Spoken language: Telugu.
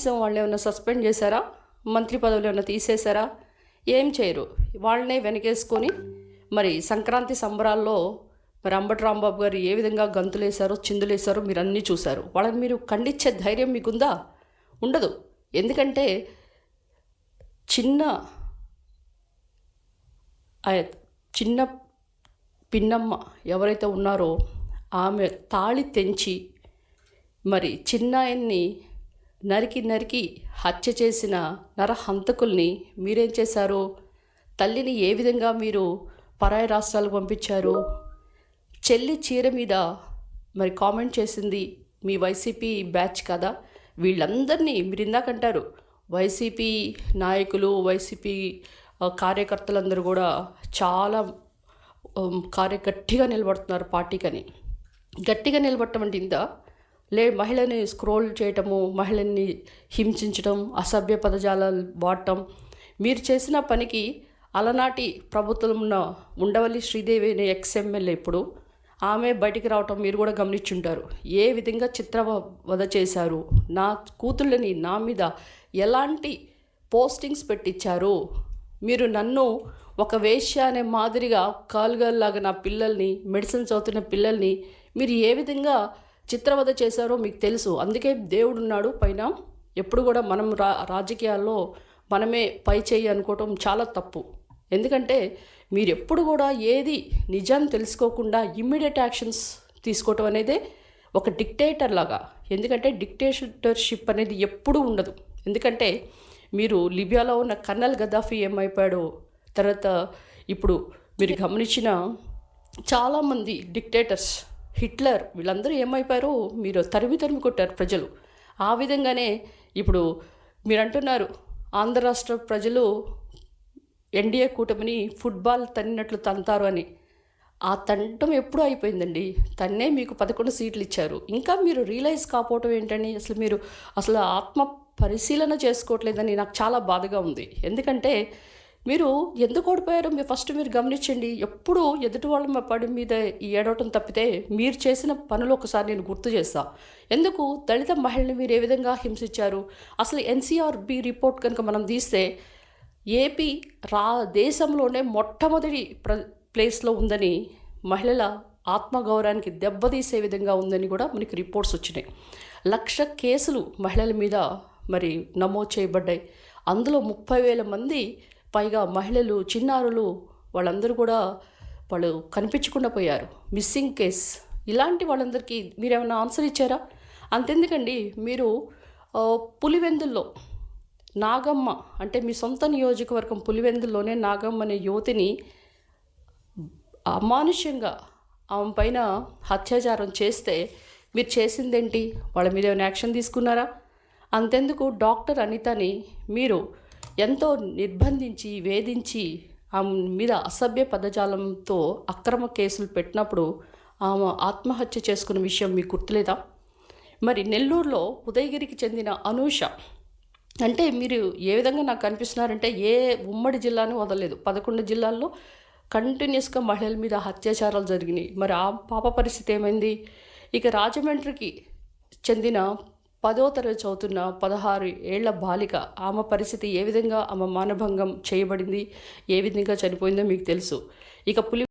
కనీసం వాళ్ళు ఏమైనా సస్పెండ్ చేశారా? మంత్రి పదవులు ఏమైనా తీసేశారా? ఏం చేయరు. వాళ్ళనే వెనకేసుకొని మరి సంక్రాంతి సంబరాల్లో మరి అంబటి రాంబాబు గారు ఏ విధంగా గంతులేశారో చిందులేశారో మీరు అన్నీ చూశారు. వాళ్ళని మీరు ఖండించే ధైర్యం మీకుందా? ఉండదు. ఎందుకంటే చిన్న చిన్న పిన్నమ్మ ఎవరైతే ఉన్నారో ఆమె తాళి తెంచి మరి చిన్నాయన్ని నరికి హత్య చేసిన నరహంతకుల్ని మీరేం చేశారు? తల్లిని ఏ విధంగా మీరు పరాయి రాష్ట్రాలకు పంపించారు? చెల్లి చీర మీద మరి కామెంట్ చేసింది మీ వైసీపీ బ్యాచ్ కదా. వీళ్ళందరినీ మీరు ఇందాకంటారు వైసీపీ నాయకులు, వైసీపీ కార్యకర్తలందరూ కూడా చాలా గట్టిగా నిలబడుతున్నారు పార్టీకని. గట్టిగా నిలబడటం అంటే ఇంత మహిళని స్క్రోల్ చేయటము, మహిళని హింసించడం, అసభ్య పదజాలాలు వాడటం, మీరు చేసిన పనికి అలనాటి ప్రభుత్వంలో ఉండవల్లి శ్రీదేవి అనే ఎక్స్ఎమ్మెల్యే ఇప్పుడు ఆమె బయటికి రావటం మీరు కూడా గమనించుంటారు. ఏ విధంగా చిత్రవద చేశారు, నా కూతుళ్ళని నా మీద ఎలాంటి పోస్టింగ్స్ పెట్టించారు, మీరు నన్ను ఒక వేశ్య అనే మాదిరిగా కాలుగాల్లాగా నా పిల్లల్ని, మెడిసిన్ చదువుతున్న పిల్లల్ని మీరు ఏ విధంగా చిత్రవద చేశారో మీకు తెలుసు. అందుకే దేవుడు ఉన్నాడు పైన. ఎప్పుడు కూడా మనం రాజకీయాల్లో మనమే పై చేయి అనుకోవటం చాలా తప్పు. ఎందుకంటే మీరు ఎప్పుడు కూడా ఏది నిజం తెలుసుకోకుండా ఇమ్మీడియట్ యాక్షన్స్ తీసుకోవటం అనేది ఒక డిక్టేటర్ లాగా. ఎందుకంటే డిక్టేటర్షిప్ అనేది ఎప్పుడూ ఉండదు. ఎందుకంటే మీరు లిబియాలో ఉన్న కర్నల్ గద్దాఫీ ఏమైపోయాడో, తర్వాత ఇప్పుడు మీరు గమనించిన చాలామంది డిక్టేటర్స్, హిట్లర్, వీళ్ళందరూ ఏమైపోయారో మీరు తరిమి కొట్టారు ప్రజలు. ఆ విధంగానే ఇప్పుడు మీరు అంటున్నారు ఆంధ్ర రాష్ట్ర ప్రజలు ఎన్డీఏ కూటమిని ఫుట్బాల్ తన్నినట్లు తంతారు అని. ఆ తంటం ఎప్పుడూ అయిపోయిందండి. తన్నే మీకు 11 సీట్లు ఇచ్చారు. ఇంకా మీరు రియలైజ్ కాకపోవటం ఏంటని మీరు అసలు ఆత్మ పరిశీలన చేసుకోవట్లేదని నాకు చాలా బాధగా ఉంది. ఎందుకంటే మీరు ఎందుకు ఓడిపోయారో ఫస్ట్ మీరు గమనించండి. ఎప్పుడు ఎదుటి వాళ్ళ పడి మీద ఈ ఏడవటం తప్పితే మీరు చేసిన పనులు ఒకసారి నేను గుర్తు చేస్తా. ఎందుకు దళిత మహిళని మీరు ఏ విధంగా హింసించారు? అసలు ఎన్సీఆర్బీ రిపోర్ట్ కనుక మనం తీస్తే ఏపీ దేశంలోనే మొట్టమొదటి ప్లేస్లో ఉందని, మహిళల ఆత్మగౌరవానికి దెబ్బతీసే విధంగా ఉందని కూడా మనకి రిపోర్ట్స్ వచ్చినాయి. 1,00,000 కేసులు మహిళల మీద మరి నమోదు చేయబడ్డాయి. అందులో 30,000 మంది పైగా మహిళలు, చిన్నారులు, వాళ్ళందరూ కూడా వాళ్ళు కనిపించకుండా పోయారు. Missing case. ఇలాంటి వాళ్ళందరికీ మీరేమైనా ఆన్సర్ ఇచ్చారా? అంతెందుకండి, మీరు పులివెందుల్లో నాగమ్మ అంటే మీ సొంత నియోజకవర్గం పులివెందుల్లోనే నాగమ్మ అనే యువతిని అమానుష్యంగా ఆమె పైన అత్యాచారం చేస్తే మీరు చేసిందేంటి? వాళ్ళ మీద ఏమైనా యాక్షన్ తీసుకున్నారా? అంతెందుకు డాక్టర్ అనితని మీరు ఎంతో నిర్బంధించి వేధించి ఆమె మీద అసభ్య పదజాలంతో అక్రమ కేసులు పెట్టినప్పుడు ఆమె ఆత్మహత్య చేసుకున్న విషయం మీకు గుర్తులేదా? మరి నెల్లూరులో ఉదయగిరికి చెందిన అనూష అంటే మీరు ఏ విధంగా నాకు కనిపిస్తున్నారంటే ఏ ఉమ్మడి జిల్లాను వదలలేదు. 11 జిల్లాల్లో కంటిన్యూస్గా మహిళల మీద అత్యాచారాలు జరిగినాయి. మరి ఆ పాప పరిస్థితి ఏమైంది? ఇక రాజమండ్రికి చెందిన 10వ తరగతి చదువుతున్న 16 ఏళ్ల బాలిక, ఆమె పరిస్థితి ఏ విధంగా, ఆమె మానభంగం చేయబడింది, ఏ విధంగా చనిపోయిందో మీకు తెలుసు. ఇక